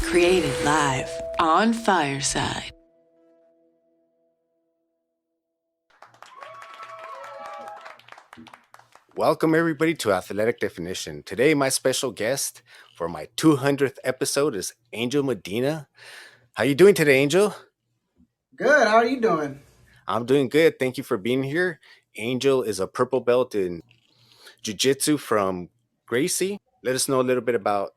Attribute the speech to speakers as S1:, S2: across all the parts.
S1: Created live on Fireside.
S2: Welcome everybody to Athletic Definition. Today my special guest for my 200th episode is Angel Medina. How you doing today, Angel?
S3: Good. How are you doing?
S2: I'm doing good. Thank you for being here. Angel is a purple belt in jiu-jitsu from Gracie. Let us know a little bit about,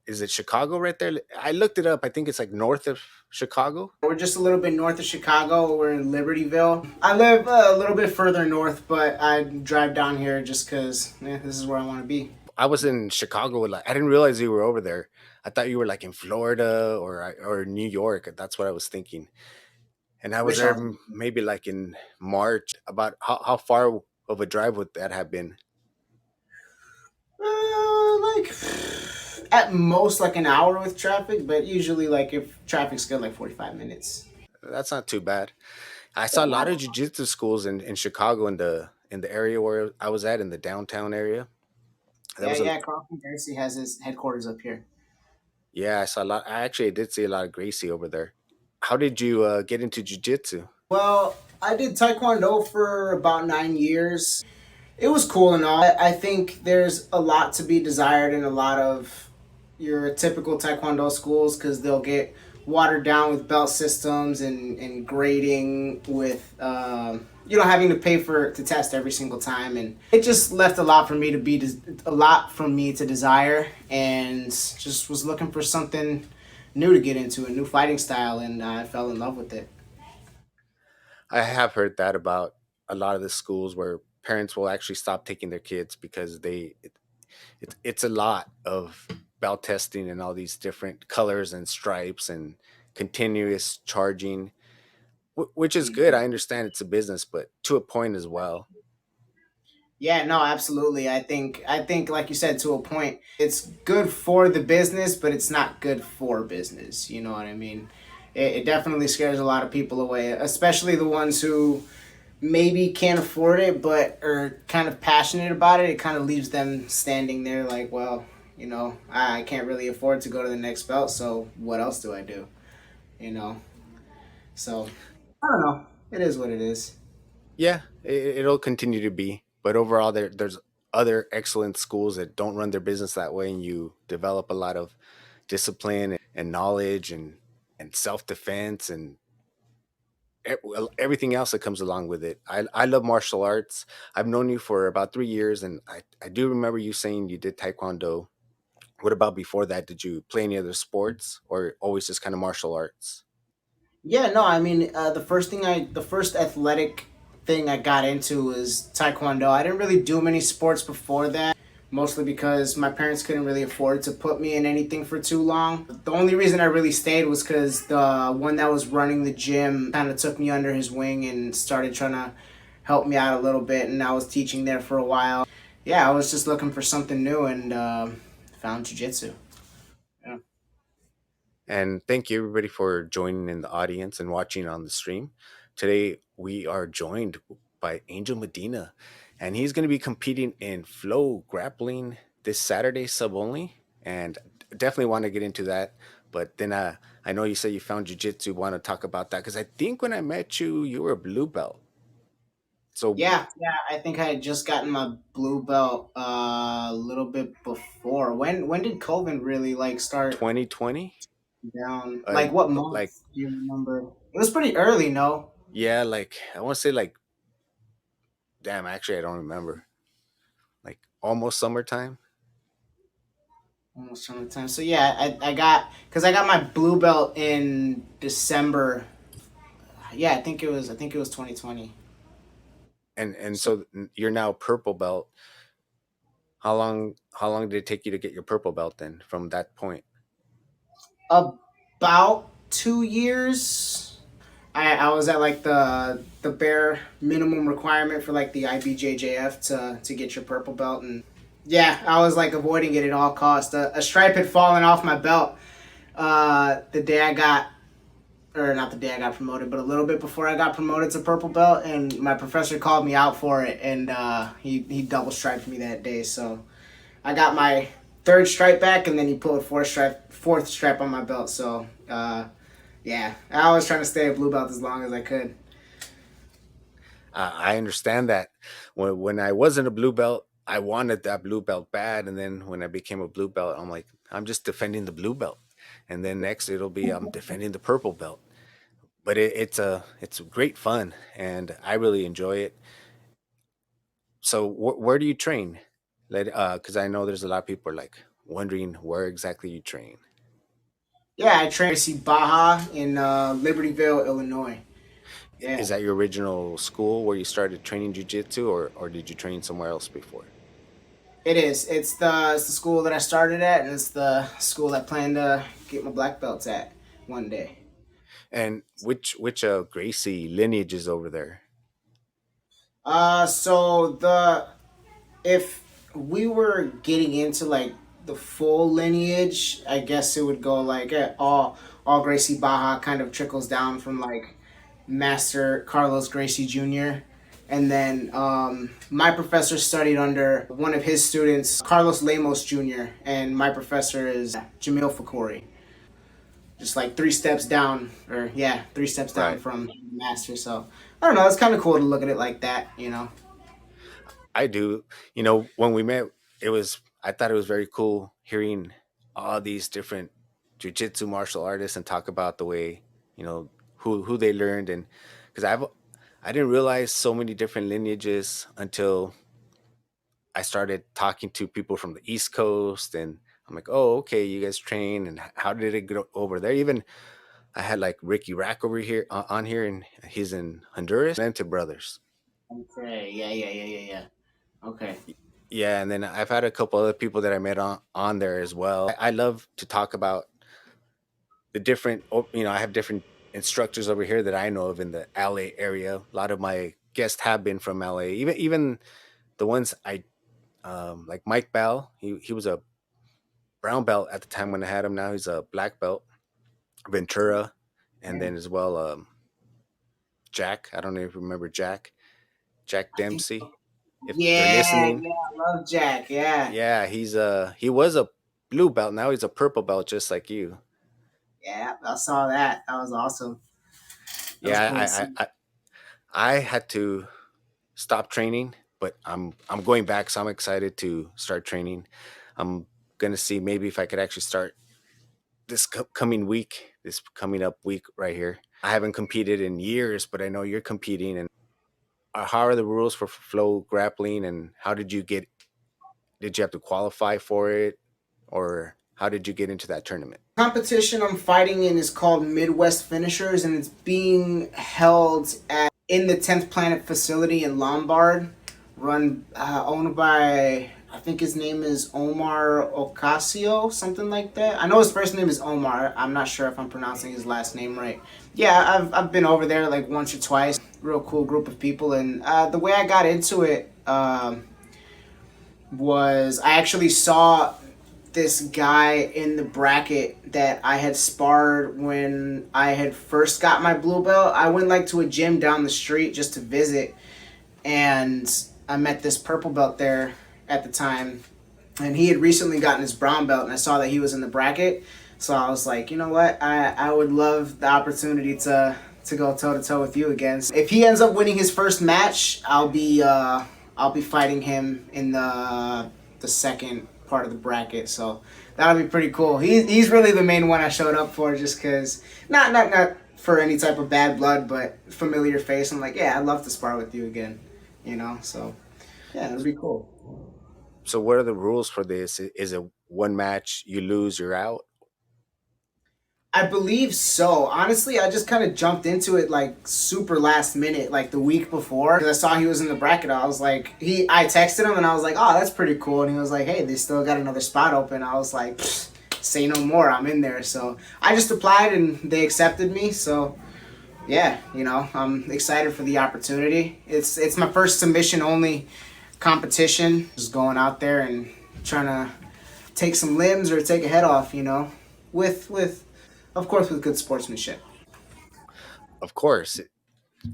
S2: is it Chicago right there? I looked it up. I think it's like north of Chicago.
S3: We're just a little bit north of Chicago. We're in Libertyville. I live a little bit further north, but I drive down here just because this is where I want to be.
S2: I was in Chicago. I didn't realize you were over there. I thought you were like in Florida or New York. That's what I was thinking. And I was
S3: Wish I
S2: there
S3: was.
S2: maybe like in March. About how far of a drive would that have been?
S3: Like at most like an hour with traffic, but usually like if traffic's good, like 45 minutes.
S2: That's not too bad. I
S3: Yeah,
S2: saw a lot
S3: not.
S2: of jiu-jitsu schools in Chicago in the area where I was at in the downtown area. There
S3: Yeah,
S2: was a
S3: yeah. Carlton Gracie has his headquarters up here.
S2: Yeah, I saw a lot. I actually did see a lot of Gracie over there. How did you get into jiu-jitsu?
S3: Well, I did Taekwondo for about 9 years. It was cool and all. I think there's a lot to be desired in a lot of your typical Taekwondo schools because they'll get watered down with belt systems and grading with having to pay to test every single time, and it just left a lot for me to desire, and just was looking for something new to get into, a new fighting style, and I fell in love with it.
S2: I have heard that about a lot of the schools where parents will actually stop taking their kids because it's a lot of belt testing and all these different colors and stripes and continuous charging, which is good. I understand it's a business, but to a point as well.
S3: Yeah, no, absolutely. I think like you said, to a point, it's good for the business, but it's not good for business. You know what I mean? It definitely scares a lot of people away, especially the ones who maybe can't afford it but are kind of passionate about it. It kind of leaves them standing there like, well, I can't really afford to go to the next belt, so what else do I do? You know? So, I don't know. It is what it is.
S2: Yeah, it'll continue to be, but overall, there's other excellent schools that don't run their business that way, and you develop a lot of discipline and knowledge and self defense and well, everything else that comes along with it. I love martial arts. I've known you for about 3 years, and I do remember you saying you did taekwondo. What about before that? Did you play any other sports or always just kind of martial arts?
S3: Yeah, no, I mean, the first athletic thing I got into was Taekwondo. I didn't really do many sports before that, mostly because my parents couldn't really afford to put me in anything for too long. The only reason I really stayed was because the one that was running the gym kind of took me under his wing and started trying to help me out a little bit, and I was teaching there for a while. Yeah, I was just looking for something new and found jujitsu. Yeah.
S2: And thank you everybody for joining in the audience and watching on the stream. Today we are joined by Angel Medina, and he's going to be competing in Flow Grappling this Saturday, sub only, and definitely want to get into that. But then I know you said you found jiu-jitsu. Want to talk about that because I think when I met you, you were a blue belt. So
S3: Yeah, yeah. I think I had just gotten my blue belt a little bit before. When did COVID really like start
S2: 2020,
S3: down?
S2: uh,
S3: Like what month
S2: like
S3: do you remember? It was pretty early, no?
S2: yeah, like I want to say like damn. Actually, I don't remember. Like almost summertime.
S3: Almost summertime. So yeah, I got my blue belt in December. Yeah, I think it was 2020.
S2: And
S3: So
S2: so you're now purple belt. How long did it take you to get your purple belt then from that point?
S3: about 2 years. I was at like the bare minimum requirement for like the IBJJF to get your purple belt, and yeah, I was like avoiding it at all costs. A stripe had fallen off my belt the day I got, or not the day I got promoted, but a little bit before I got promoted to purple belt, and my professor called me out for it, and he double striped me that day. So I got third stripe back, and then he pulled fourth stripe on my belt. So yeah, I was trying to stay a blue belt as long as I could.
S2: I understand that. When I wasn't a blue belt, I wanted that blue belt bad, and then when I became a blue belt, I'm like, I'm just defending the blue belt, and then next it'll be I'm defending the purple belt. But it's great fun, and I really enjoy it. So where do you train? Because I know there's a lot of people like wondering where exactly you train.
S3: Yeah, I trained to see Baja in Libertyville, Illinois.
S2: Is
S3: Yeah,
S2: that your original school where you started training jujitsu, or did you train somewhere else before?
S3: it is. It's the school that I started at, and it's the school I plan to get my black belts at one day.
S2: And which Gracie lineage is over there?
S3: So the if we were getting into like the full lineage, I guess it would go like all Gracie Baja kind of trickles down from like Master Carlos Gracie Jr. And then my professor studied under one of his students, Carlos Lemos Jr., and my professor is Jamil Fakori. Just like three steps down, or yeah, three steps down
S2: Right.
S3: from Master. So I don't know. It's kind of cool to look at it like that, you know.
S2: I do. When we met, I thought it was very cool hearing all these different jujitsu martial artists and talk about the way, who they learned. And because I didn't realize so many different lineages until I started talking to people from the East Coast, and I'm like, oh, okay, you guys train, and how did it go over there? Even I had like Ricky Rack over here on here, and he's in Honduras. Lente brothers.
S3: Okay. Yeah. Yeah. Yeah. Yeah. Yeah. Okay.
S2: Yeah, and then I've had a couple other people that I met on there as well. I love to talk about the different. I have different instructors over here that I know of in the LA area. A lot of my guests have been from LA. Even the ones I like Mike Bell. He was a brown belt at the time when I had him. Now he's a black belt. Ventura, and
S3: Yeah.
S2: then as well Jack. I don't know if you remember Jack. Jack
S3: I think.
S2: Dempsey. If they're
S3: Yeah.
S2: listening,
S3: Yeah. I love Jack. Yeah.
S2: yeah, he was a blue belt. Now he's a purple belt, just like you.
S3: Yeah. I saw that. That was awesome. That was
S2: Yeah,
S3: cool to see.
S2: I had to stop training, but I'm going back, so I'm excited to start training. I'm gonna see maybe if I could actually start this coming week, this coming up week right here. I haven't competed in years, but I know you're competing. And how are the rules for flow grappling? And how did you get? Did you have to qualify for it, or how did you get into that tournament?
S3: Competition I'm fighting in is called Midwest Finishers, and it's being held at in the 10th Planet facility in Lombard, run owned by I think his name is Omar Ocasio, something like that. I know his first name is Omar. I'm not sure if I'm pronouncing his last name right. Yeah, I've been over there like once or twice. Real cool group of people, and the way I got into it was I actually saw this guy in the bracket that I had sparred when I had first got my blue belt. I went like to a gym down the street just to visit, and I met this purple belt there at the time, and he had recently gotten his brown belt, and I saw that he was in the bracket. So I was like, you know what? I would love the opportunity to go toe to toe with you again. So if he ends up winning his first match, I'll be fighting him in the second part of the bracket. So that'll be pretty cool. He's really the main one I showed up for, just because not for any type of bad blood, but familiar face. I'm like, yeah, I'd love to spar with you again. You know, so yeah, it'll be cool.
S2: So, what are the rules for this? Is it one match, you lose, you're out?
S3: I believe so. Honestly, I just kind of jumped into it like super last minute, like the week before, because I saw he was in the bracket. I was like, I texted him and I was like, oh, that's pretty cool. And he was like, hey, they still got another spot open. I was like, say no more. I'm in there. So I just applied and they accepted me. So yeah, I'm excited for the opportunity. It's my first submission only competition. Just going out there and trying to take some limbs or take a head off. With of course with good sportsmanship.
S2: Of course,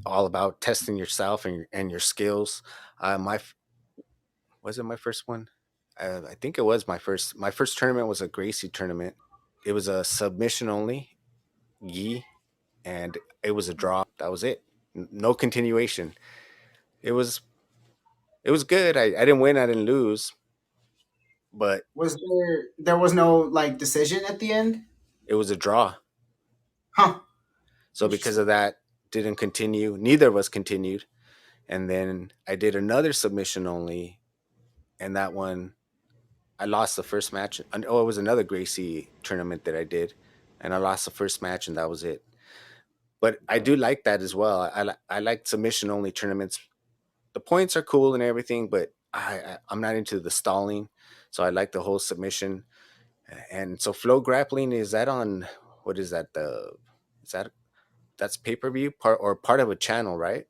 S2: all about testing yourself and your skills. My Was it my first one? I think it was my first tournament was a Gracie tournament. It was a submission only, gi, and it was a draw. That was it. No continuation. It was it was good. I didn't win, I didn't lose, but
S3: Was there was no like decision at the end?
S2: it was a draw.
S3: Huh.
S2: So because
S3: Interesting.
S2: of that, didn't continue. Neither of us continued. And then I did another submission only, and that one I lost the first match. Oh, it was another Gracie tournament that I did, and I lost the first match, and that was it. But I do like that as well. I like submission only tournaments. The points are cool and everything, but I'm not into the stalling, so I like the whole submission. And so Flow Grappling, is that on, what is that, the is that that's pay per view part or part of a channel, right?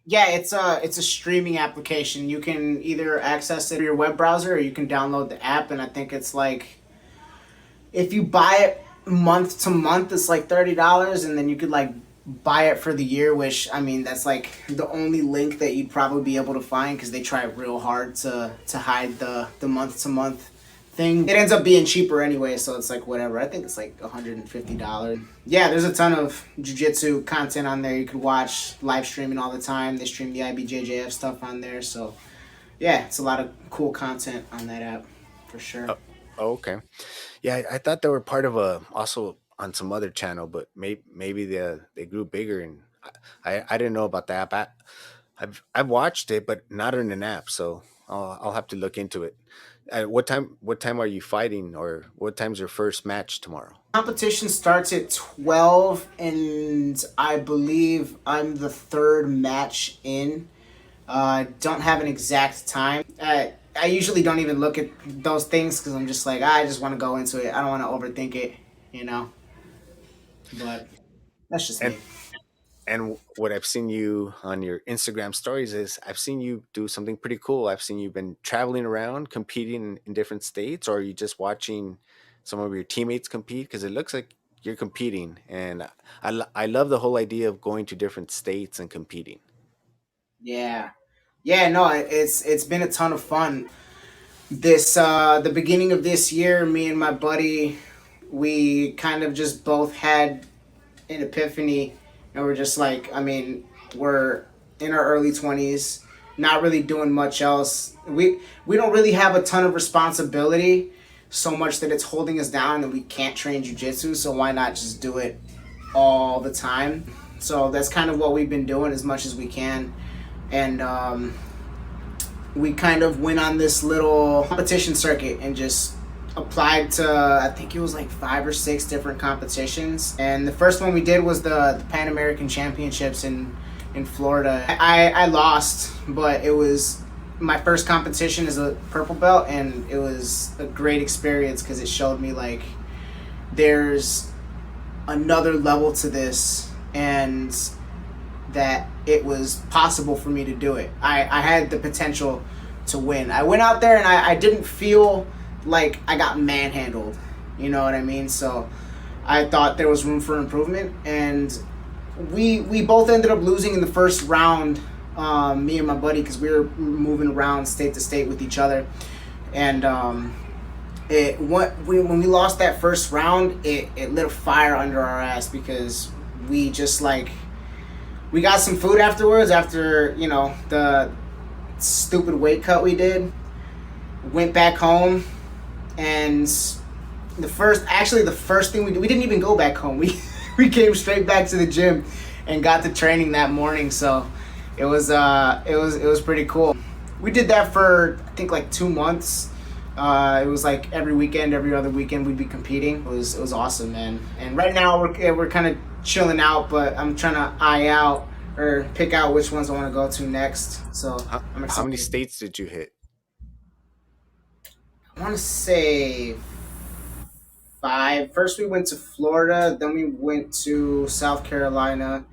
S3: Yeah, it's a streaming application. You can either access it through your web browser or you can download the app. And I think it's like if you buy it month to month, it's like $30, and then you could like buy it for the year. Which I mean, that's like the only link that you'd probably be able to find because they try real hard to hide the month to month thing. It ends up being cheaper anyway, so it's like whatever. I think it's like $150. Yeah, there's a ton of jujitsu content on there. You could watch live streaming all the time. They stream the IBJJF stuff on there, so yeah, it's a lot of cool content on that app for sure.
S2: Oh, okay. Yeah, I thought they were part of a also on some other channel, but maybe they grew bigger, and I didn't know about the app. I've watched it, but not in an app, so I'll have to look into it. What time are you fighting, or what time's your first match tomorrow?
S3: Competition starts at 12, and I believe I'm the third match in. Don't have an exact time. I usually don't even look at those things because I'm just like, I just want to go into it. I don't want to overthink it, you know? But that's just
S2: And
S3: me.
S2: and what I've seen you on your Instagram stories is I've seen you do something pretty cool. I've seen you've been traveling around competing in different states, or are you just watching some of your teammates compete? Because it looks like you're competing, and I love the whole idea of going to different states and competing.
S3: Yeah. Yeah, no, it's been a ton of fun. This the beginning of this year, me and my buddy, we kind of just both had an epiphany, and we're just like, I mean, we're in our early 20s, not really doing much else. We don't really have a ton of responsibility, so much that it's holding us down and we can't train jujitsu, so why not just do it all the time? So that's kind of what we've been doing as much as we can. And we kind of went on this little competition circuit and just applied to, I think it was like 5 or 6 different competitions. And the first one we did was the Pan American Championships in Florida. I lost, but it was my first competition as a purple belt, and it was a great experience because it showed me like there's another level to this, and that it was possible for me to do it. I had the potential to win. I went out there and I didn't feel like I got manhandled. You know what I mean? So I thought there was room for improvement, and we both ended up losing in the first round. Me and my buddy, because we were moving around state to state with each other, and when we lost that first round, it lit a fire under our ass because we just like we got some food afterwards after the stupid weight cut we did. Went back home, and the first thing we didn't even go back home. We came straight back to the gym and got to training that morning. So it was pretty cool. We did that for I think like 2 months. It was like every weekend, every other weekend we'd be competing. It was awesome, man. And right now we're kind of chilling out, but I'm trying to eye out or pick out which ones I want to go to next. So I'm
S2: How many
S3: excited.
S2: states did you hit?
S3: I want to say 5. First we went to Florida, then we went to South Carolina,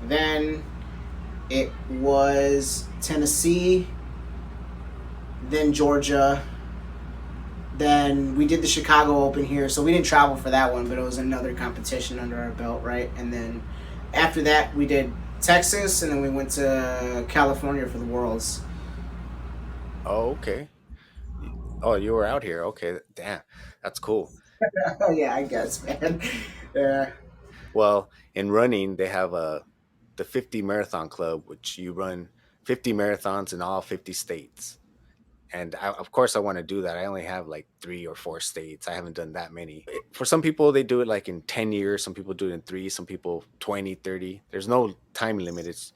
S3: then it was Tennessee, then Georgia. Then we did the Chicago Open here, so we didn't travel for that one, but it was another competition under our belt, right? And then after that, we did Texas, and then we went to California for the Worlds.
S2: Oh, okay. Oh, you were out here. Okay, damn, that's cool.
S3: Oh yeah, I guess, man. Yeah.
S2: Well, in running, they have the 50 Marathon Club, which you run 50 marathons in all 50 states. And of course, I want to do that. I only have like 3 or 4 states. I haven't done that many. For some people, they do it like in 10 years. Some people do it in three. Some people 20, 30. There's no time limit.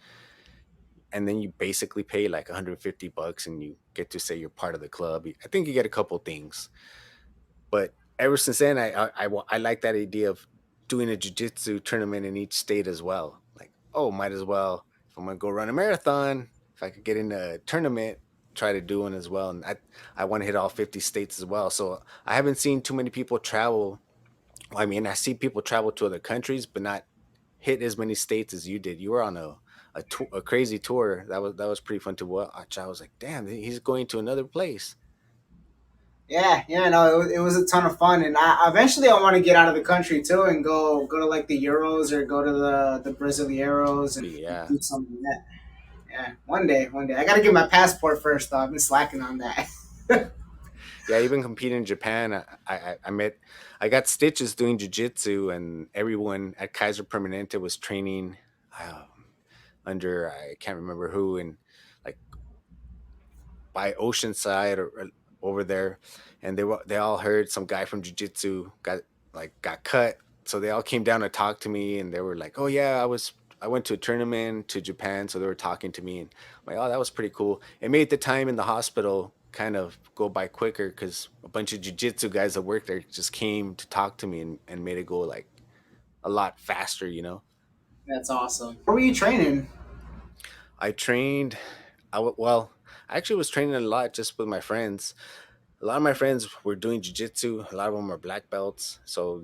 S2: And then you basically pay like $150 and you get to say you're part of the club. I think you get a couple things. But ever since then, I like that idea of doing a jujitsu tournament in each state as well. Like, oh, might as well, if I'm gonna go run a marathon, if I could get in a tournament, try to do one as well. And I want to hit all 50 states as well. So I haven't seen too many people travel. Well, I mean, I see people travel to other countries, but not hit as many states as you did. You were on a crazy tour. That was pretty fun to watch. I was like, damn, he's going to another place.
S3: Yeah, yeah, no, it was a ton of fun, and eventually I want to get out of the country too and go to like the Euros or go to the Brasileiros and
S2: Yeah.
S3: do something like that. Yeah, one day. I got to get my passport first, though. I've been slacking on that.
S2: Yeah, even competing in Japan, I got stitches doing jujitsu, and everyone at Kaiser Permanente was training um, under I can't remember who, and like by Oceanside or over there, and they all heard some guy from jujitsu got cut, so they all came down to talk to me, and they were like, "Oh yeah, I went to a tournament to Japan," so they were talking to me, and I'm like, "Oh, that was pretty cool." It made the time in the hospital kind of go by quicker because a bunch of jujitsu guys that worked there just came to talk to me and made it go like a lot faster, you know.
S3: That's awesome. Where were you training?
S2: I trained, well, I actually was training a lot just with my friends. A lot of my friends were doing jujitsu. A lot of them are black belts. So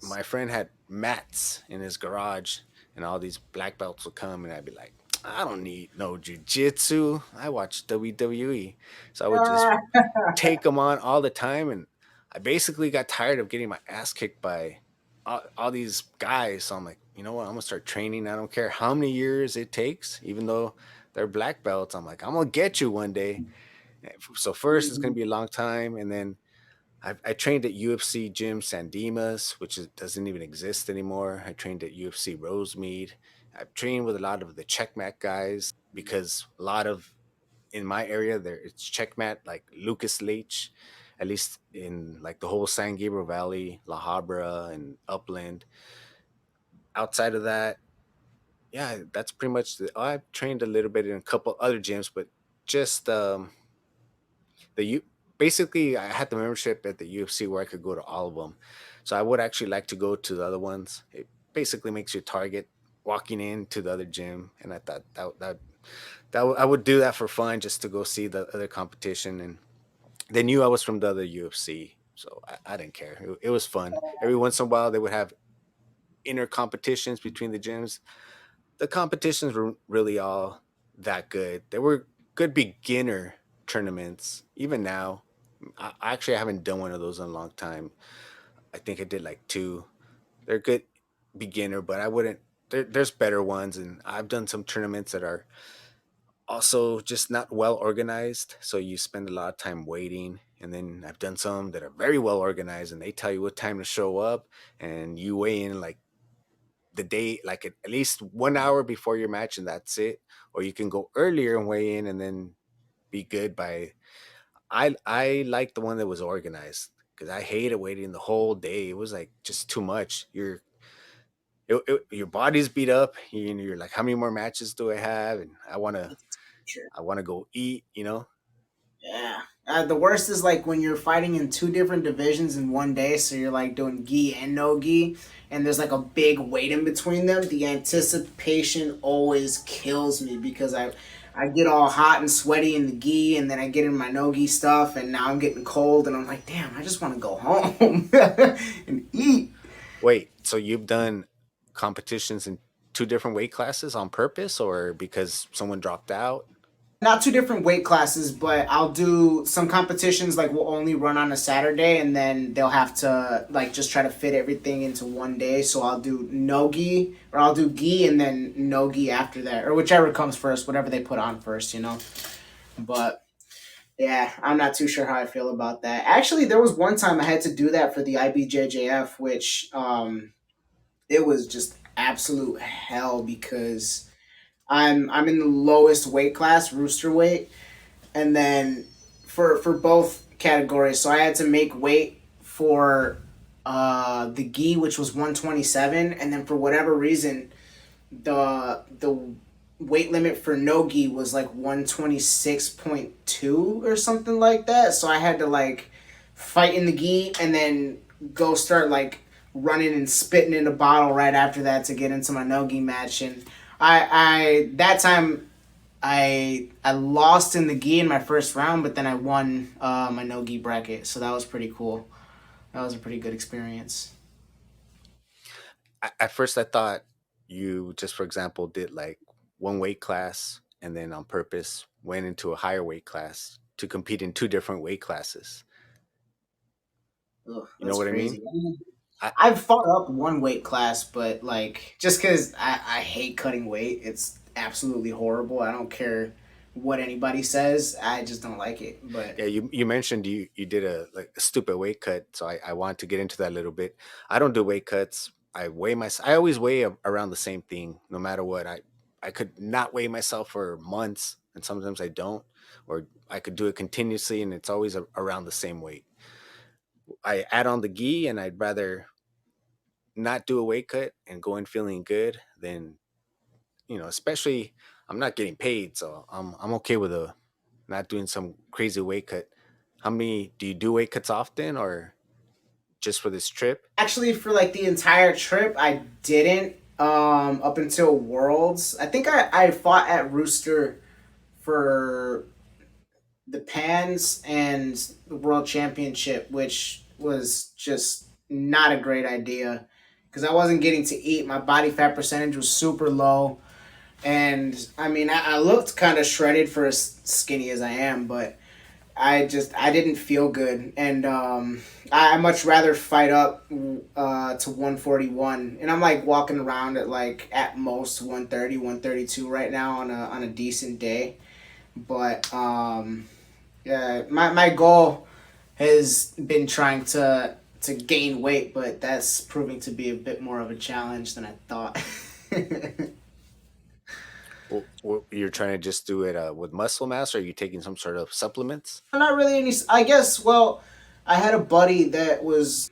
S2: my friend had mats in his garage, and all these black belts would come, and I'd be like, I don't need no jujitsu. I watch WWE, so I would just
S3: Uh,
S2: take them on all the time, and I basically got tired of getting my ass kicked by all these guys. So I'm like, you know what? I'm gonna start training. I don't care how many years it takes, even though they're black belts. I'm like, I'm gonna get you one day. So first, it's gonna be a long time, and then I trained at UFC Gym San Dimas, doesn't even exist anymore. I trained at UFC Rosemead. I've trained with a lot of the checkmat guys because a lot of in my area there it's checkmat like Lucas Leach, at least in like the whole San Gabriel Valley, La Habra, and Upland. Outside of that, yeah, that's pretty much I've trained a little bit in a couple other gyms, but just the U basically I had the membership at the UFC where I could go to all of them. So I would actually like to go to the other ones. It basically makes you target walking into the other gym, and I thought I would do that for fun just to go see the other competition, and they knew I was from the other UFC, so I didn't care. It was fun. Every once in a while, they would have inner competitions between the gyms. The competitions were really all that good. They were good beginner tournaments. Even now, I haven't done one of those in a long time. I think I did like two. They're good beginner, but I wouldn't. There's better ones, and I've done some tournaments that are also just not well organized. So you spend a lot of time waiting. And then I've done some that are very well organized, and they tell you what time to show up, and you weigh in like the day, like at least 1 hour before your match, and that's it. Or you can go earlier and weigh in, and then be good by. I like the one that was organized because I hated waiting the whole day. It was like just too much. Your body's beat up. You're like, how many more matches do I have? And
S3: sure.
S2: I want to go eat.
S3: Yeah. The worst is like when you're fighting in two different divisions in one day, so you're like doing gi and no gi, and there's like a big wait in between them. The anticipation always kills me because I get all hot and sweaty in the gi, and then I get in my no gi stuff, and now I'm getting cold, and I'm like, damn, I just want to go home and eat.
S2: Wait, so you've done competitions in two different weight classes on purpose or because someone dropped out?
S3: Not two different weight classes, but I'll do some competitions like we'll only run on a Saturday and then they'll have to like just try to fit everything into one day. So I'll do no gi or I'll do gi and then no gi after that or whichever comes first, whatever they put on first, you know. But Yeah, I'm not too sure how I feel about that. Actually, there was one time I had to do that for the IBJJF, which it was just absolute hell because I'm in the lowest weight class, rooster weight, and then for both categories, so I had to make weight for the gi, which was 127, and then for whatever reason, the weight limit for no gi was like 126.2 or something like that. So I had to like fight in the gi and then go start like running and spitting in a bottle right after that to get into my no gi match. And I that time I lost in the gi in my first round, but then I won my no gi bracket, so that was pretty cool. That was a pretty good experience.
S2: At first, I thought you just, for example, did like one weight class and then on purpose went into a higher weight class to compete in two different weight classes.
S3: Ugh,
S2: You know
S3: that's
S2: what I mean?
S3: crazy.
S2: I,
S3: I've fought up one weight class, but like just because I hate cutting weight, it's absolutely horrible. I don't care what anybody says, I just don't like it. But
S2: yeah, you mentioned you did a like a stupid weight cut, so I want to get into that a little bit. I don't do weight cuts. I always weigh around the same thing, no matter what. I could not weigh myself for months, and sometimes I don't, or I could do it continuously, and it's always around the same weight. I add on the gi, and I'd rather not do a weight cut and go in feeling good than especially I'm not getting paid, so I'm okay with a not doing some crazy weight cut. How many do you do weight cuts often, or just for this trip?
S3: actually, for like the entire trip, I didn't. Up until Worlds, I think I fought at Rooster for the Pans and the World Championship, which was just not a great idea because I wasn't getting to eat. My body fat percentage was super low. And I mean, I looked kind of shredded for as skinny as I am, but I didn't feel good, and I much rather fight up to 141, and I'm like walking around at like at most 130, 132 right now on a decent day, but yeah, my goal has been trying to gain weight, but that's proving to be a bit more of a challenge than I thought.
S2: Well, you're trying to just do it with muscle mass, or are you taking some sort of supplements?
S3: Not really any. I guess. Well, I had a buddy that was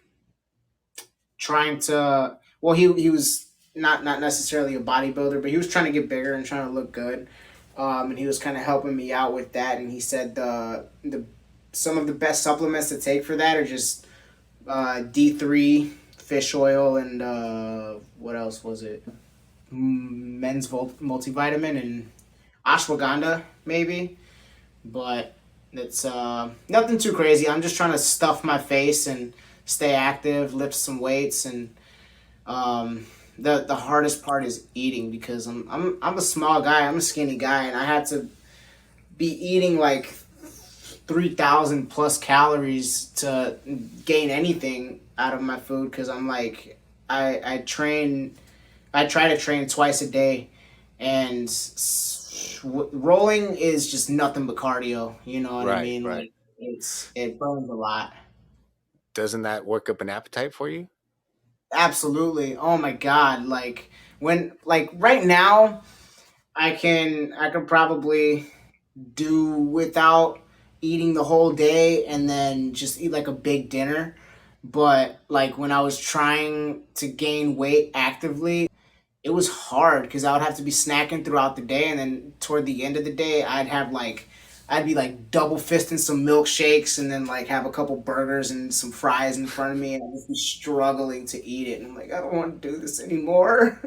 S3: trying to. Well, he was not necessarily a bodybuilder, but he was trying to get bigger and trying to look good. And he was kind of helping me out with that. And he said the some of the best supplements to take for that are just D3, fish oil, and what else was it? Men's multivitamin and ashwagandha maybe, but it's nothing too crazy. I'm just trying to stuff my face and stay active, lift some weights, and the hardest part is eating because I'm a small guy. I'm a skinny guy, and I had to be eating like 3,000 plus calories to gain anything out of my food because I'm like I train. I try to train twice a day, and rolling is just nothing but cardio. You know what I
S2: Right,
S3: mean?
S2: right.
S3: Like it burns a lot.
S2: Doesn't that work up an appetite for you?
S3: Absolutely. Oh my god. Like when like right now, I can probably do without eating the whole day and then just eat like a big dinner. But like when I was trying to gain weight actively, it was hard because I would have to be snacking throughout the day, and then toward the end of the day, I'd be like double fisting some milkshakes, and then like have a couple burgers and some fries in front of me, and I'd just be struggling to eat it, and I'm like, I don't want to do this anymore.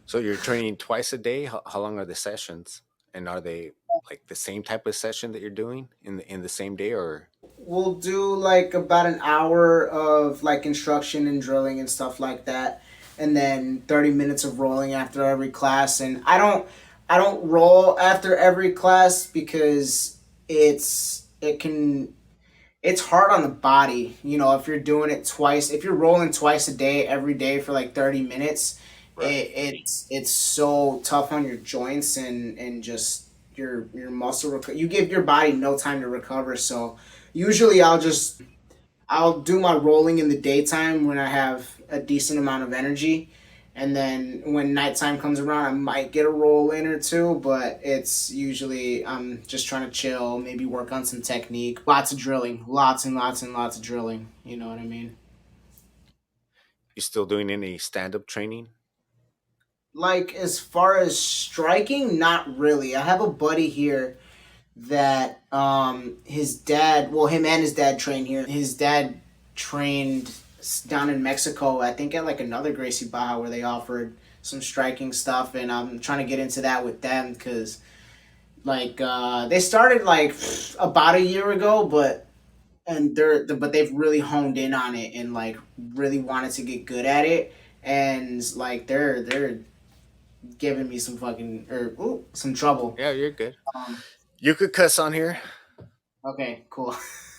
S2: So you're training twice a day. How long are the sessions, and are they like the same type of session that you're doing in the same day, or?
S3: We'll do like about an hour of like instruction and drilling and stuff like that, and then 30 minutes of rolling after every class. And I don't roll after every class because it's hard on the body. You know, if you're doing it twice, if you're rolling twice a day every day for like 30 minutes,
S2: Right.
S3: it's so tough on your joints and just your you give your body no time to recover. So usually I'll do my rolling in the daytime when I have a decent amount of energy. And then when nighttime comes around, I might get a roll in or two, but it's usually I'm just trying to chill, maybe work on some technique. Lots of drilling, lots and lots and lots of drilling. You know what I mean?
S2: You still doing any stand up training?
S3: Like as far as striking, not really. I have a buddy here that his dad, well, him and his dad train here. His dad trained down in Mexico, I think at like another Gracie Baja where they offered some striking stuff, and I'm trying to get into that with them because like they started like about a year ago, but they've really honed in on it and like really wanted to get good at it, and like they're giving me some fucking or some trouble.
S2: Yeah, you're good.
S3: Um,
S2: You could cuss on here.
S3: okay, cool.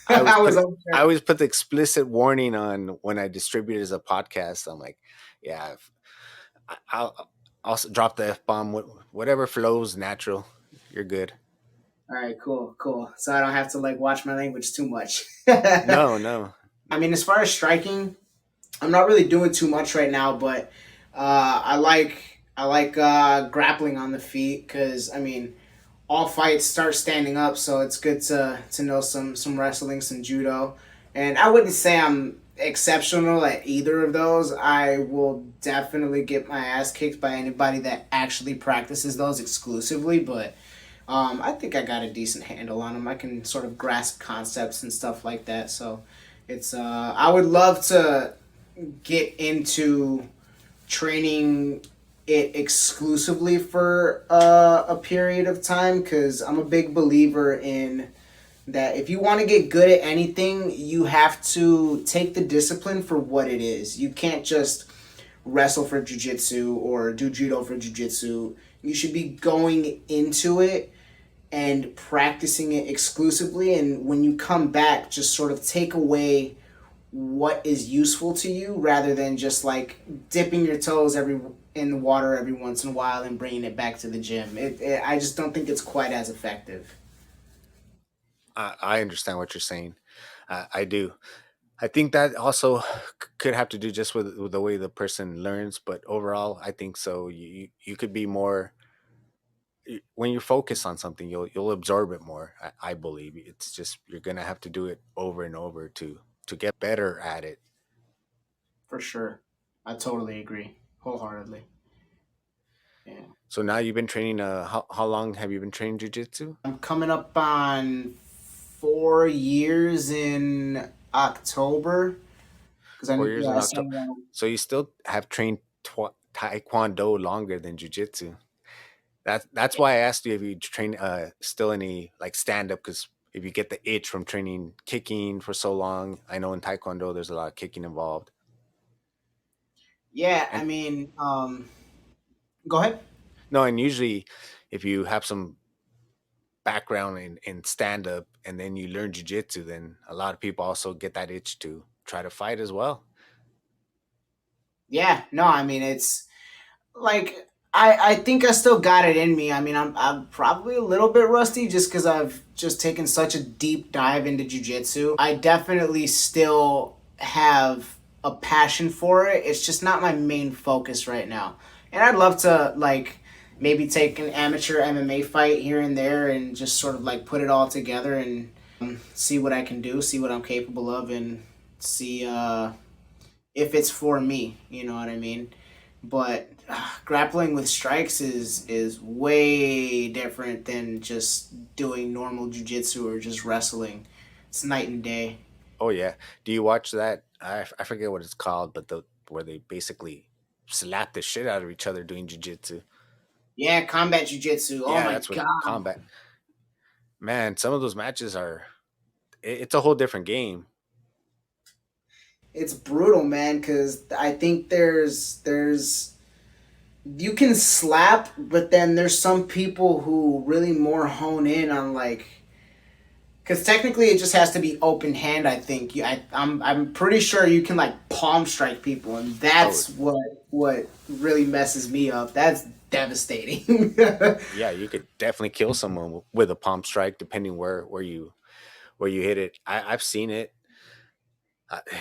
S2: I always
S3: I was
S2: put I
S3: unfair.
S2: always put the explicit warning on when I distribute it as a podcast. I'm like, yeah, I'll also drop the f bomb. Whatever flows natural. You're good.
S3: All right, cool, cool. So I don't have to like watch my language too much. I
S2: No, no.
S3: mean, as far as striking, I'm not really doing too much right now, but I like grappling on the feet because I mean, all fights start standing up, so it's good to know some wrestling, some judo, and I wouldn't say I'm exceptional at either of those. I will definitely get my ass kicked by anybody that actually practices those exclusively, but I think I got a decent handle on them. I can sort of grasp concepts and stuff like that. So it's I would love to get into training it exclusively for a period of time because I'm a big believer in that if you want to get good at anything, you have to take the discipline for what it is. You can't just wrestle for jujitsu or do judo for jujitsu. You should be going into it and practicing it exclusively. And when you come back, just sort of take away what is useful to you rather than just like dipping your toes every in the water every once in a while and bringing it back to the gym. I just don't think it's quite as effective.
S2: I understand what you're saying. I do. I think that also could have to do just with the way the person learns, but overall, I think so. You could be more when you focus on something, you'll absorb it more. I believe it's just you're gonna have to do it over and over to get better at it.
S3: For sure. I totally agree. Wholeheartedly. Yeah.
S2: So now you've been training. How long have you been training jujitsu?
S3: I'm coming up on 4 years in October because I
S2: 4 years
S3: yeah
S2: in
S3: I
S2: October.
S3: started
S2: So you still have trained taekwondo longer than jujitsu. That's why I asked you if you train still any like stand up because if you get the itch from training kicking for so long, I know in taekwondo there's a lot of kicking involved.
S3: yeah I
S2: And
S3: mean go ahead.
S2: no, and usually if you have some background in stand up and then you learn jujitsu, then a lot of people also get that itch to try to fight as well.
S3: Yeah, no, I mean it's like I think I still got it in me. I mean I'm probably a little bit rusty just because I've just taken such a deep dive into jujitsu. I definitely still have a passion for it. It's just not my main focus right now. And I'd love to like maybe take an amateur MMA fight here and there and just sort of like put it all together and see what I can do, see what I'm capable of, and see if it's for me. You know what I mean? But grappling with strikes is way different than just doing normal jujitsu or just wrestling. It's night and day.
S2: Oh yeah. Do you watch that? I forget what it's called, but the where they basically slap the shit out of each other doing jujitsu.
S3: Yeah, combat jujitsu. Oh
S2: Yeah,
S3: my
S2: that's what
S3: god,
S2: combat. Man, some of those matches are. It's a whole different game.
S3: it's brutal, man. Because I think there's you can slap, but then there's some people who really more hone in on like Because technically, it just has to be open hand. I think. I'm pretty sure you can like palm strike people, and
S2: Oh,
S3: that's what really messes me up. That's devastating.
S2: yeah, you could definitely kill someone with a palm strike, depending where you hit it. I've seen it.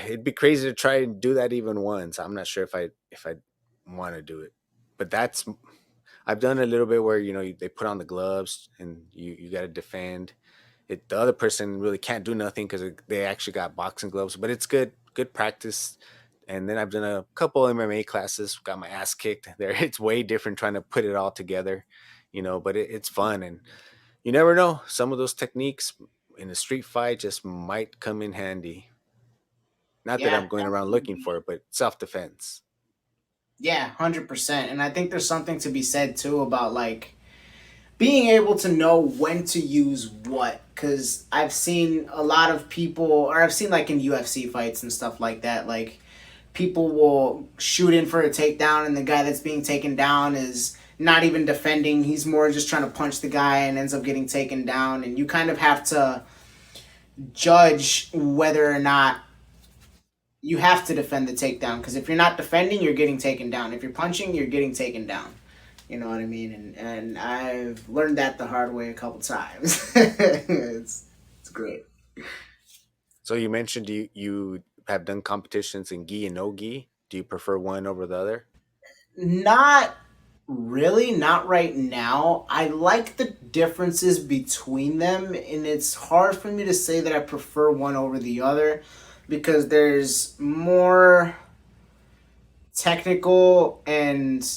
S2: It'd be crazy to try and do that even once. I'm not sure if I want to do it, but that's I've done a little bit where they put on the gloves and you got to defend. The other person really can't do nothing because they actually got boxing gloves, but it's good practice. And then I've done a couple MMA classes, got my ass kicked there. It's way different trying to put it all together, but it's fun. And you never know, some of those techniques in a street fight just might come in handy. Not that
S3: Yeah,
S2: I'm going around looking
S3: absolutely.
S2: for it, but self-defense.
S3: Yeah, 100%. And I think there's something to be said too about like being able to know when to use what. Because I've seen a lot of people, or I've seen like in UFC fights and stuff like that, like people will shoot in for a takedown, and the guy that's being taken down is not even defending. He's more just trying to punch the guy and ends up getting taken down. And you kind of have to judge whether or not you have to defend the takedown. Because if you're not defending, you're getting taken down. If you're punching, you're getting taken down. You know what I mean? And I've learned that the hard way a couple times. It's great.
S2: So you mentioned you have done competitions in gi and no gi. Do you prefer one over the other?
S3: Not really, not right now. I like the differences between them, and it's hard for me to say that I prefer one over the other because there's more technical and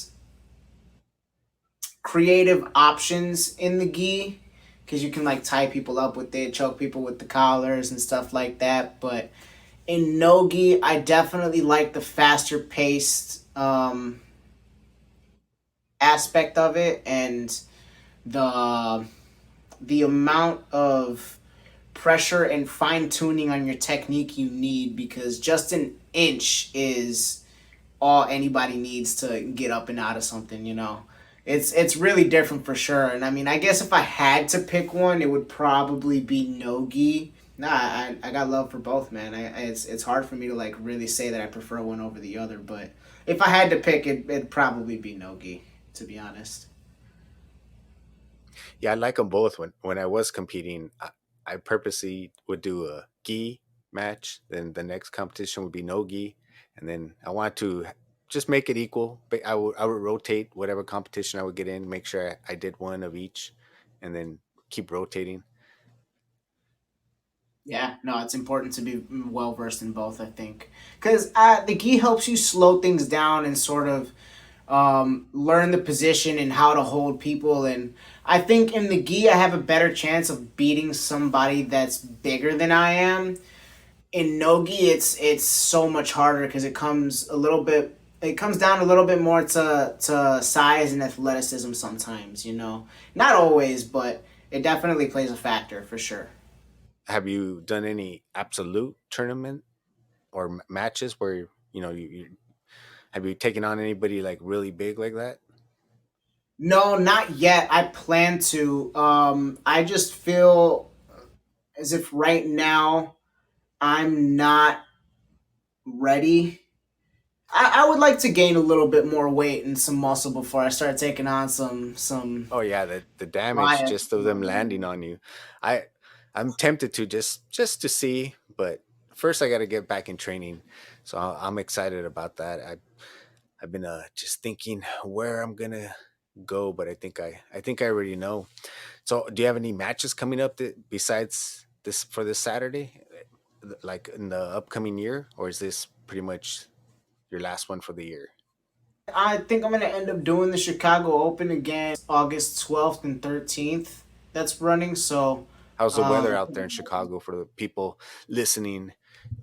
S3: creative options in the gi because you can like tie people up with it, choke people with the collars and stuff like that. But in no gi, I definitely like the faster paced aspect of it and the the amount of pressure and fine tuning on your technique you need because just an inch is all anybody needs to get up and out of something, you know. It's really different for sure. And I mean, I guess if I had to pick one, it would probably be Nogi. Nah, I got love for both, man. It's hard for me to like really say that I prefer one over the other, but if I had to pick it, it'd probably be Nogi, to be honest.
S2: Yeah, I like them both. When I was competing, I purposely would do a gi match. Then the next competition would be no gi, and then I want to just make it equal. But I would rotate whatever competition I would get in, make sure I did one of each, and then keep rotating.
S3: Yeah, no, it's important to be well versed in both, I think. Because the gi helps you slow things down and sort of learn the position and how to hold people. And I think in the gi, I have a better chance of beating somebody that's bigger than I am. In no gi, it's so much harder because it comes a little bit. It comes down a little bit more to size and athleticism sometimes, you know. Not always, but it definitely plays a factor for sure.
S2: Have you done any absolute tournament or matches where you have you taken on anybody like really big like that?
S3: No, not yet. I plan to. I just feel as if right now I'm not ready. I would like to gain a little bit more weight and some muscle before I start taking on some
S2: Oh yeah, the damage
S3: clients.
S2: just of them landing on you. I I'm tempted to just to see, but first I got to get back in training. So I'm excited about that. I've been just thinking where I'm gonna go, but I think I already know. So do you have any matches coming up besides this for this Saturday, like in the upcoming year, or is this pretty much your last one for the year?
S3: I think I'm gonna end up doing the Chicago Open again, August 12th and 13th. That's running. So,
S2: How's the weather
S3: um,
S2: out there in Chicago for the people listening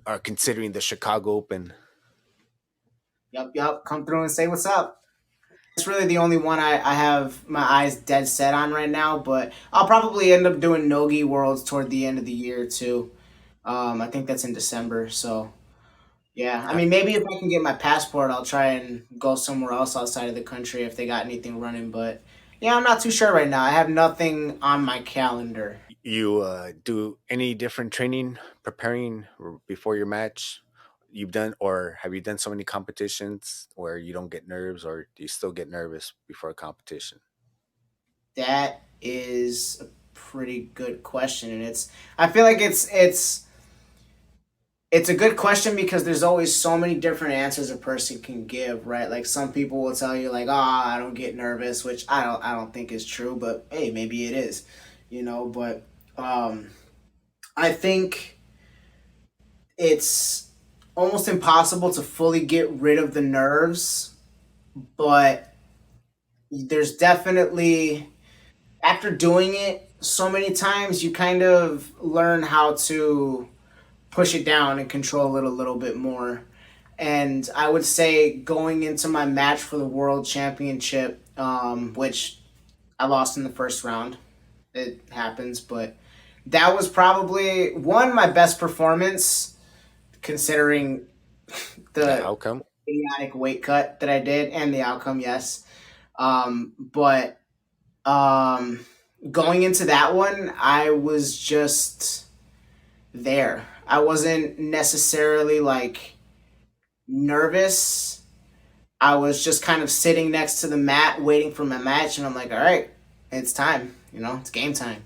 S2: are considering the Chicago Open?
S3: yep, yep. Come through and say what's up. It's really the only one I have my eyes dead set on right now, but I'll probably end up doing Nogi Worlds toward the end of the year too. I think that's in December. So yeah, I
S2: Uh,
S3: mean maybe if I can get my passport, I'll try and go somewhere else outside of the country if they got anything running. But yeah, I'm not too sure right now. I have nothing on my calendar.
S2: You do any different training preparing before your match? You've done, or have you done so many competitions where you don't get nerves, or do you still get nervous before a competition?
S3: That is a pretty good question, and I feel like it's a good question because there's always so many different answers a person can give, right? Like some people will tell you like, "Ah, I don't get nervous," which I don't think is true, but hey, maybe it is, but um I think it's almost impossible to fully get rid of the nerves, but there's definitely after doing it so many times, you kind of learn how to push it down and control it a little bit more. And I would say going into my match for the world championship, which I lost in the first round, it happens, but that was probably one my best performance considering
S2: The
S3: the
S2: outcome?
S3: idiotic weight cut that I did and the outcome. Yes, but um, going into that one, I was just there. I wasn't necessarily like nervous. I was just kind of sitting next to the mat waiting for my match, and I'm like, all right, it's time. It's game time.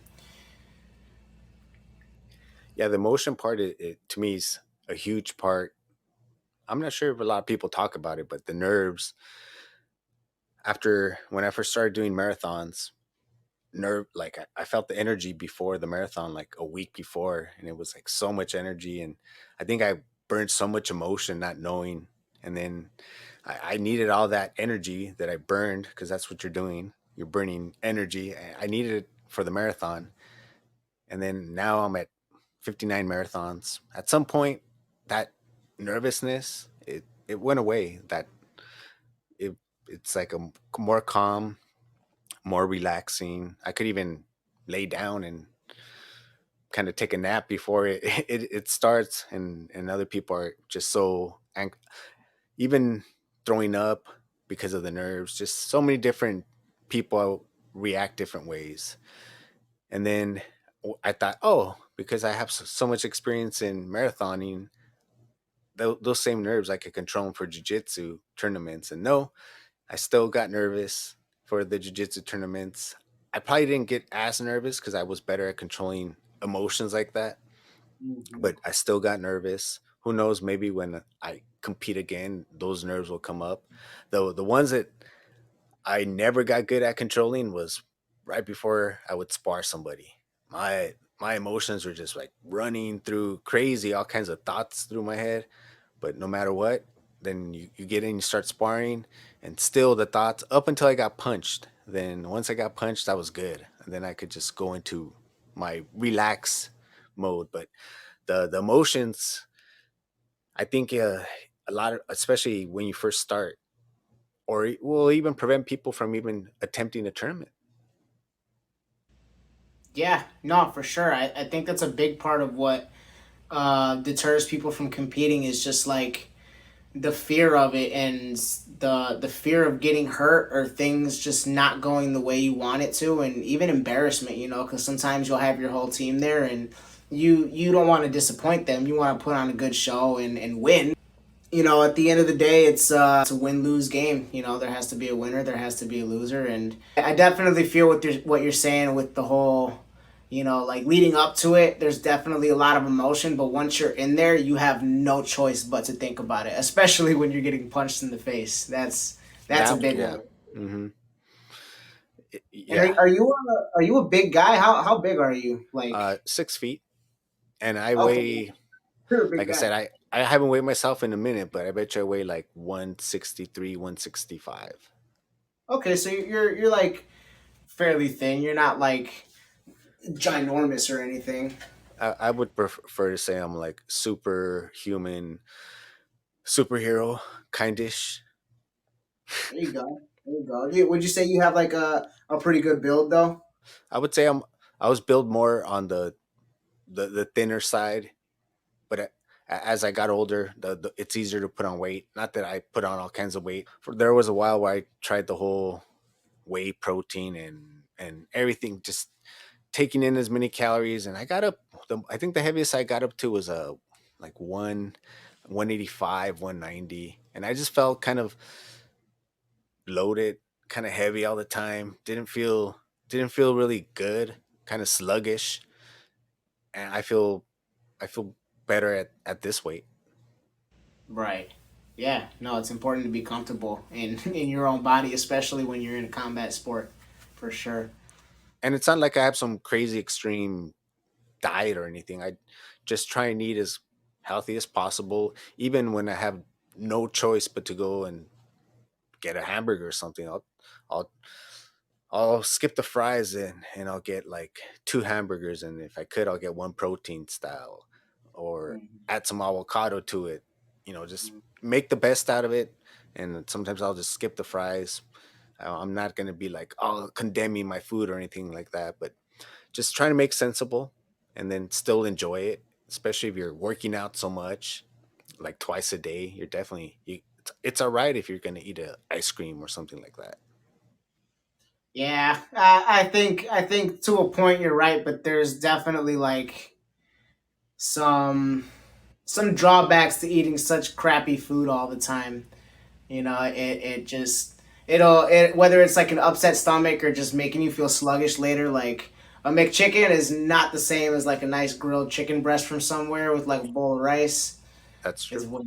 S2: Yeah, the emotion part, to me, is a huge part. I'm not sure if a lot of people talk about it, but the nerves, after when I first started doing marathons, like I felt the energy before the marathon, like a week before, and it was like so much energy. And I think I burned so much emotion not knowing. And then I needed all that energy that I burned, because that's what you're doing. You're burning energy. I needed it for the marathon. And then now I'm at 59 marathons. At some point, that nervousness, it went away. It it's like a more calm, more relaxing. I could even lay down and kind of take a nap before it starts. And other people are just so even throwing up because of the nerves. Just so many different people react different ways. And then I thought, oh, because I have so much experience in marathoning, those same nerves I could control them for jujitsu tournaments. And no, I still got nervous for the jiu-jitsu tournaments. I probably didn't get as nervous because I was better at controlling emotions like that,
S3: Mhm.
S2: but I still got nervous. Who knows, maybe when I compete again, those nerves will come up. Though the ones that I never got good at controlling was right before I would spar somebody. My emotions were just like running through crazy, all kinds of thoughts through my head. But no matter what, then you get in, you start sparring, and still the thoughts up until I got punched. Then once I got punched, that was good. And then I could just go into my relax mode. But the emotions, I think a lot of, especially when you first start, or will even prevent people from even attempting a tournament.
S3: Yeah, no, for sure. I think that's a big part of what deters people from competing is just like the fear of it and the fear of getting hurt or things just not going the way you want it to, and even embarrassment, because sometimes you'll have your whole team there and you don't want to disappoint them. You want to put on a good show and win. At the end of the day, it's a win lose game. There has to be a winner, there has to be a loser, and I definitely feel what you're saying with the whole, like leading up to it. There's definitely a lot of emotion, but once you're in there, you have no choice but to think about it. Especially when you're getting punched in the face. That's a
S2: That,
S3: big
S2: yeah.
S3: one.
S2: Hmm.
S3: And
S2: Yeah.
S3: are you a big guy? How big are you? Like
S2: 6 feet. And I
S3: okay,
S2: weigh,
S3: you're a big
S2: like I said,
S3: guy.
S2: I haven't weighed myself in a minute, but I bet you I weigh like 163, 165.
S3: Okay, so you're like fairly thin. You're not like ginormous or anything.
S2: I would prefer to say I'm like superhuman, superhero, kindish.
S3: There you go. There you go. Would you say you have like a pretty good build though?
S2: I would say I was built more on the thinner side, but as I got older, it's easier to put on weight. Not that I put on all kinds of weight. There was a while where I tried the whole whey protein and everything, just taking in as many calories, and I got up. I think the heaviest I got up to was like 185, 190, and I just felt kind of loaded, kind of heavy all the time. Didn't feel really good, kind of sluggish, and I feel better at this weight.
S3: Right. Yeah. No, it's important to be comfortable in your own body, especially when you're in a combat sport, for sure.
S2: And it's not like I have some crazy extreme diet or anything. I just try and eat as healthy as possible, even when I have no choice but to go and get a hamburger or something. I'll I'll skip the fries and I'll get like two hamburgers, and if I could, I'll get one protein style, or
S3: Mhm.
S2: add some avocado to it. Just make the best out of it. And sometimes I'll just skip the fries. I'm not gonna be like, oh, condemning my food or anything like that, but just trying to make sensible and then still enjoy it. Especially if you're working out so much, like twice a day, you're definitely it's all right if you're gonna eat a ice cream or something like that.
S3: Yeah, I think to a point you're right, but there's definitely like some some drawbacks to eating such crappy food all the time. It just it whether it's like an upset stomach or just making you feel sluggish later. Like a McChicken is not the same as like a nice grilled chicken breast from somewhere with like a bowl of rice.
S2: That's
S3: It's
S2: true.
S3: way.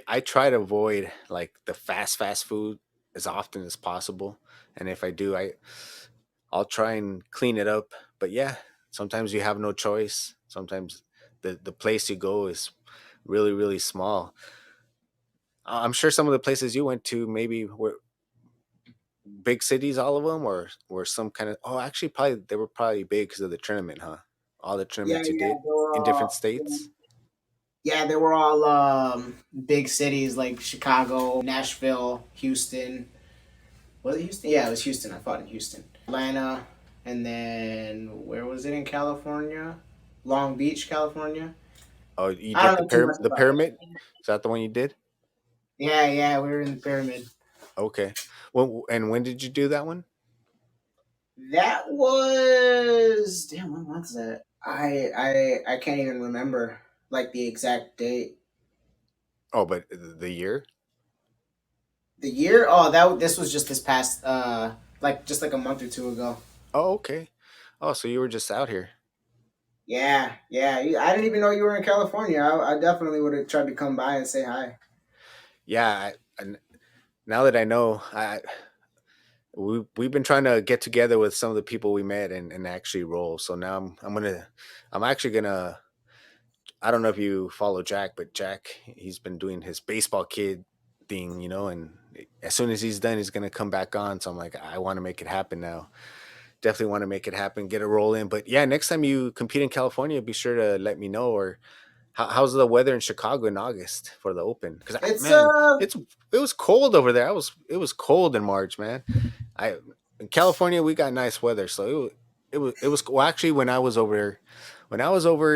S2: I try to avoid like the fast food as often as possible, and if I do, I'll try and clean it up. But yeah, sometimes you have no choice. Sometimes the place you go is really really small. I'm sure some of the places you went to maybe were big cities, all of them, or were some kind of. Oh, actually, probably they were probably big because of the tournament, huh? All the
S3: Yeah,
S2: tournaments you
S3: yeah,
S2: did in different states.
S3: yeah, they were all big cities like Chicago, Nashville, Houston. Was it Houston? Yeah, it was Houston. I fought in Houston. Atlanta, and then where was it in California? Long Beach, California.
S2: Oh, you
S3: I
S2: did
S3: don't know too much
S2: the
S3: about
S2: pyramid.
S3: it.
S2: Is that the one you did?
S3: Yeah, yeah, we were in the pyramid.
S2: Okay. Well, and when did you do that one?
S3: That was damn. When was that? I can't even remember like the exact date.
S2: Oh, but the year.
S3: The year? Oh, that this was just this past like just like a month or two ago.
S2: Oh, okay. Oh, so you were just out here.
S3: Yeah, yeah. I didn't even know you were in California. I definitely would have tried to come by and say hi.
S2: Yeah. And now that I know, we've been trying to get together with some of the people we met and actually roll. So now I'm actually gonna. I don't know if you follow Jack, but Jack, he's been doing his baseball kid thing, and as soon as he's done, he's gonna come back on. So I'm like, I want to make it happen now. Definitely want to make it happen, get a roll in. But yeah, next time you compete in California, be sure to let me know. Or how's the weather in Chicago in August for the Open? Because
S3: It's
S2: man, it was cold over there. It was cold in March, man. I In California we got nice weather, so it was well, actually when I was over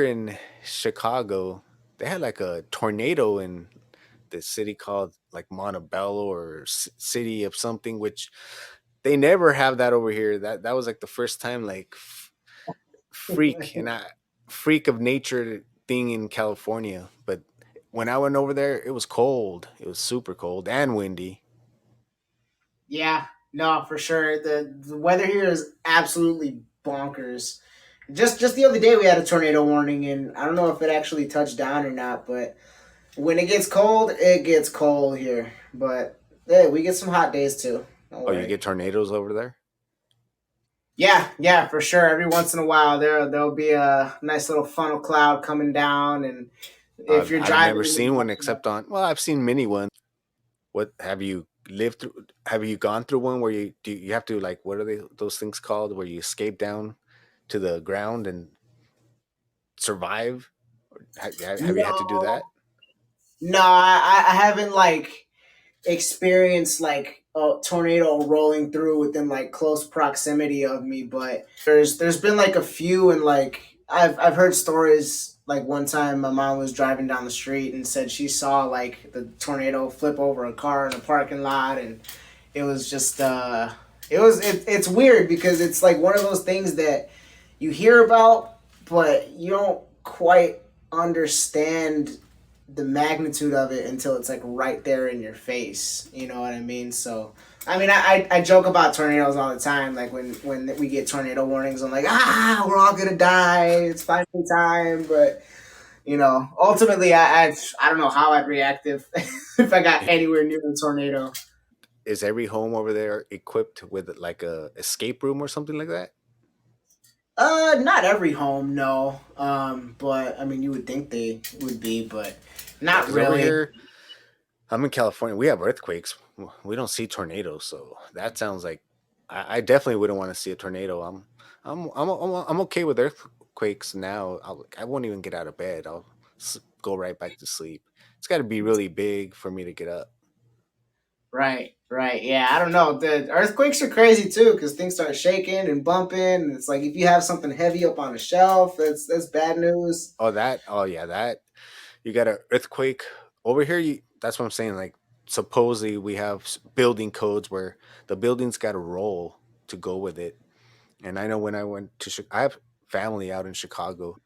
S2: in Chicago, they had like a tornado in the city called like Montebello or city of something, which they never have that over here. That was like the first time, like freak and I freak of nature thing in California. But when I went over there, it was cold. It was super cold and windy.
S3: yeah, no, for sure. The weather here is absolutely bonkers. Just the other day we had a tornado warning, and I don't know if it actually touched down or not, but when it gets cold here. But yeah, we get some hot days too. Don't
S2: Oh, you
S3: worry.
S2: get tornadoes over there?
S3: Yeah, yeah, for sure. Every once in a while, there'll be a nice little funnel cloud coming down, and if you're
S2: I've
S3: driving
S2: never
S3: in
S2: seen one
S3: the
S2: except on. Well, I've seen mini ones. What have you lived through? Have you gone through one where you have to, like, what are those things called where you escape down to the ground and survive? Have you had to do
S3: no,
S2: that?
S3: no, I haven't like experienced like a tornado rolling through within like close proximity of me, but there's been like a few, and like I've heard stories. Like one time, my mom was driving down the street and said she saw like the tornado flip over a car in a parking lot, and it was just it's weird because it's like one of those things that you hear about, but you don't quite understand the magnitude of it until it's like right there in your face. You know what I mean? So, I mean, I joke about tornadoes all the time. Like when we get tornado warnings, I'm like, we're all gonna die. It's finally time. But ultimately, I don't know how I'd react if if I got anywhere near a tornado.
S2: Is every home over there equipped with like a escape room or something like that?
S3: Not every home, no. But I mean, you would think they would be, but
S2: Yeah,
S3: not
S2: because over
S3: really.
S2: here, I'm in California. We have earthquakes. We don't see tornadoes, so that sounds like I definitely wouldn't want to see a tornado. I'm okay with earthquakes now. I won't even get out of bed. I'll go right back to sleep. It's got to be really big for me to get up.
S3: Right, right. Yeah, I don't know. The earthquakes are crazy too because things start shaking and bumping. And it's like if you have something heavy up on a shelf, that's bad news.
S2: Oh, that. Oh, yeah, that. You got an earthquake over here. That's what I'm saying. Like supposedly we have building codes where the building's got to roll to go with it. And I know when I went to I have family out in Chicago.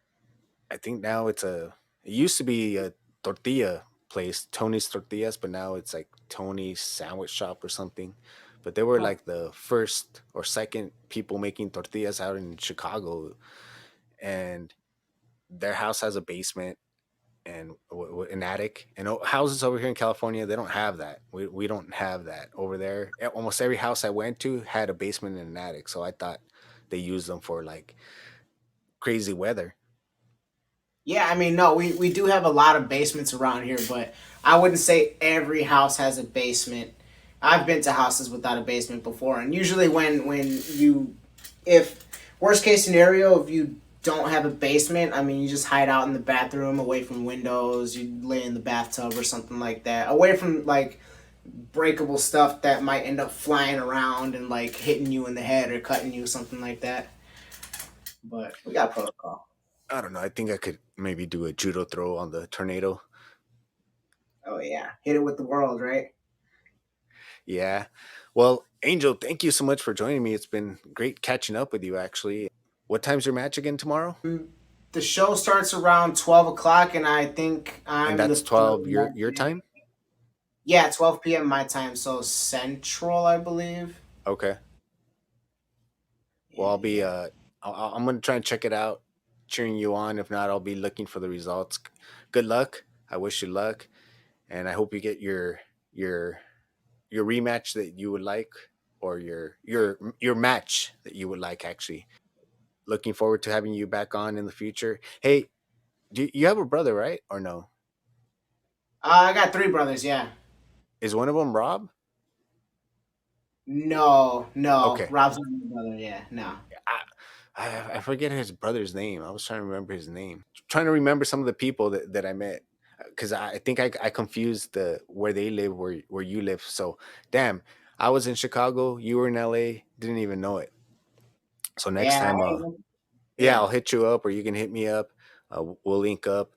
S2: I think now it used to be a tortilla place, Tony's Tortillas, but now it's like Tony's Sandwich Shop or something. But they were
S3: Huh.
S2: like the first or second people making tortillas out in Chicago, and their house has a basement and an attic. And houses over here in California, they don't have that. We don't have that over there. Almost every house I went to had a basement and an attic, so I thought they used them for like crazy weather.
S3: Yeah, I mean, no, we do have a lot of basements around here, but I wouldn't say every house has a basement. I've been to houses without a basement before, and usually when you, if worst case scenario, if you don't have a basement, I mean, you just hide out in the bathroom, away from windows. You lay in the bathtub or something like that, away from like breakable stuff that might end up flying around and like hitting you in the head or cutting you, something like that. But we got protocol.
S2: I don't know. I think I could maybe do a judo throw on the tornado.
S3: Oh yeah, hit it with the world, right?
S2: Yeah. Well, Angel, thank you so much for joining me. It's been great catching up with you, actually. What time's your match again tomorrow?
S3: The show starts around 12 o'clock, and I think
S2: And
S3: I'm the
S2: that's
S3: third
S2: 12 your
S3: match.
S2: time?
S3: Yeah, 12 p.m. my time, so Central, I believe.
S2: Okay. Well,
S3: Yeah, yeah.
S2: I'm going to try and check it out, cheering you on. If not, I'll be looking for the results. Good luck. I wish you luck. And I hope you get your your rematch that you would like, or your match that you would like, actually. Looking forward to having you back on in the future. Hey, do you have a brother, right? Or no?
S3: I got three brothers. Yeah.
S2: Is one of them Rob?
S3: No, no.
S2: Okay.
S3: Rob's not my brother. Yeah, no.
S2: I forget his brother's name. I was trying to remember his name. Trying to remember some of the people that I met, because I think I confused the where they live, where you live. So damn, I was in Chicago, you were in LA, didn't even know it. So next
S3: Yeah,
S2: time, yeah,
S3: yeah.
S2: I'll hit you up, or you can hit me up. We'll link up.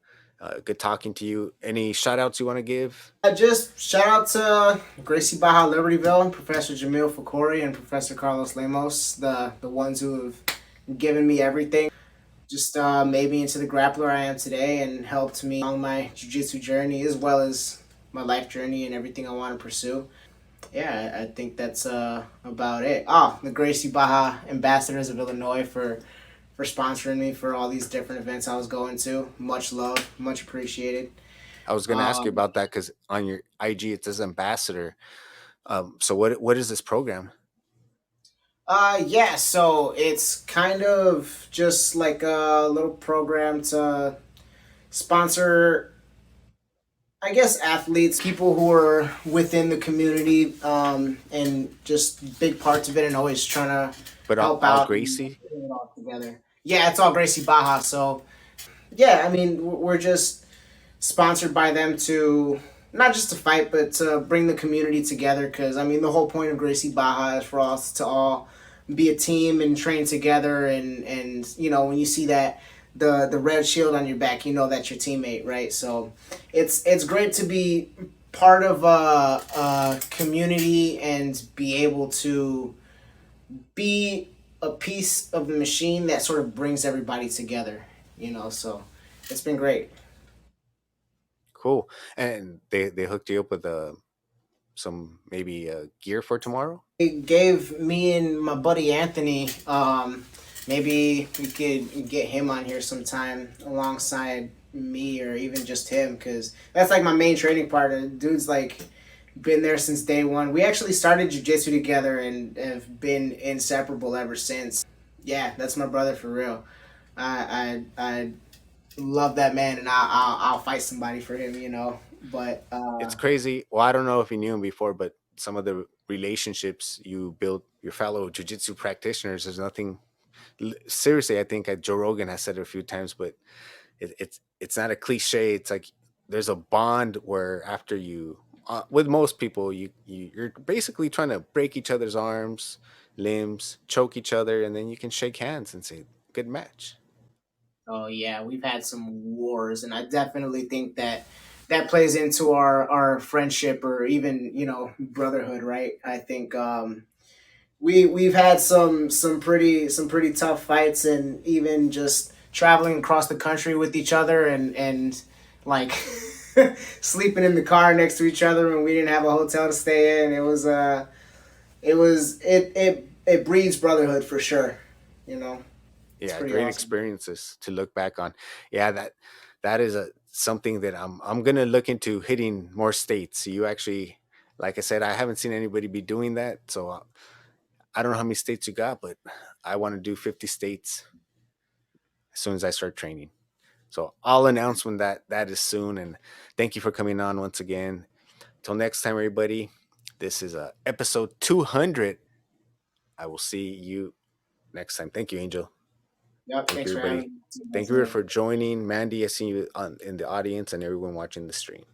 S2: Good talking to you. Any shout outs you want to give?
S3: Just shout out to Gracie Baja Libertyville, Professor Jamil Fakori, and Professor Carlos Lemos, the ones who have given me everything. Just made me into the grappler I am today and helped me along my jiu-jitsu journey as well as my life journey and everything I want to pursue. Yeah, I think that's about it. Oh, the Gracie Baja Ambassadors of Illinois for sponsoring me for all these different events I was going to. Much love, much appreciated.
S2: I was going to ask you
S3: Um,
S2: about that because on your IG it says ambassador. So what is this program?
S3: yeah, so it's kind of just like a little program to sponsor, I guess, athletes, people who are within the community, and just big parts of it, and always trying to
S2: But
S3: help
S2: all
S3: out and
S2: Gracie.
S3: put it all together. Yeah, it's all Gracie Baja. So yeah, I mean, we're just sponsored by them to not just to fight, but to bring the community together. Because I mean, the whole point of Gracie Baja is for us to all be a team and train together. And when you see that the red shield on your back, you know that's your teammate, right? So it's great to be part of a community and be able to be a piece of the machine that sort of brings everybody together. So it's been great.
S2: Cool. And they hooked you up with some maybe gear for tomorrow.
S3: It gave me and my buddy Anthony. Maybe we could get him on here sometime alongside me, or even just him, because that's like my main training partner. Dude's like been there since day one. We actually started jujitsu together and have been inseparable ever since. Yeah, that's my brother for real. I love that man, and I'll fight somebody for him. But
S2: It's crazy. Well, I don't know if you knew him before, but some of the relationships you build your fellow jiu-jitsu practitioners, there's nothing seriously. I think Joe Rogan has said it a few times, but it's not a cliche. It's like there's a bond where after you with most people you're basically trying to break each other's arms, limbs, choke each other, and then you can shake hands and say good match.
S3: oh yeah, we've had some wars, and I definitely think that that plays into our friendship, or even brotherhood, right? I think we've had some pretty tough fights, and even just traveling across the country with each other, and like sleeping in the car next to each other when we didn't have a hotel to stay in. It breeds brotherhood for sure. You know, it's
S2: Yeah,
S3: pretty
S2: great
S3: awesome.
S2: experiences to look back on. Yeah, that is a something that I'm gonna look into hitting more states. You actually, like I said, I haven't seen anybody be doing that. So I don't know how many states you got, but I want to do 50 states as soon as I start training. So I'll announce when that is soon. And thank you for coming on once again. Till next time, everybody. This is episode 200. I will see you next time. Thank you, Angel.
S3: Yep.
S2: Thank you,
S3: Thanks for having
S2: everybody.
S3: me. See you
S2: Thank
S3: guys
S2: you
S3: later.
S2: for joining. Mandy, I see you in the audience, and everyone watching the stream.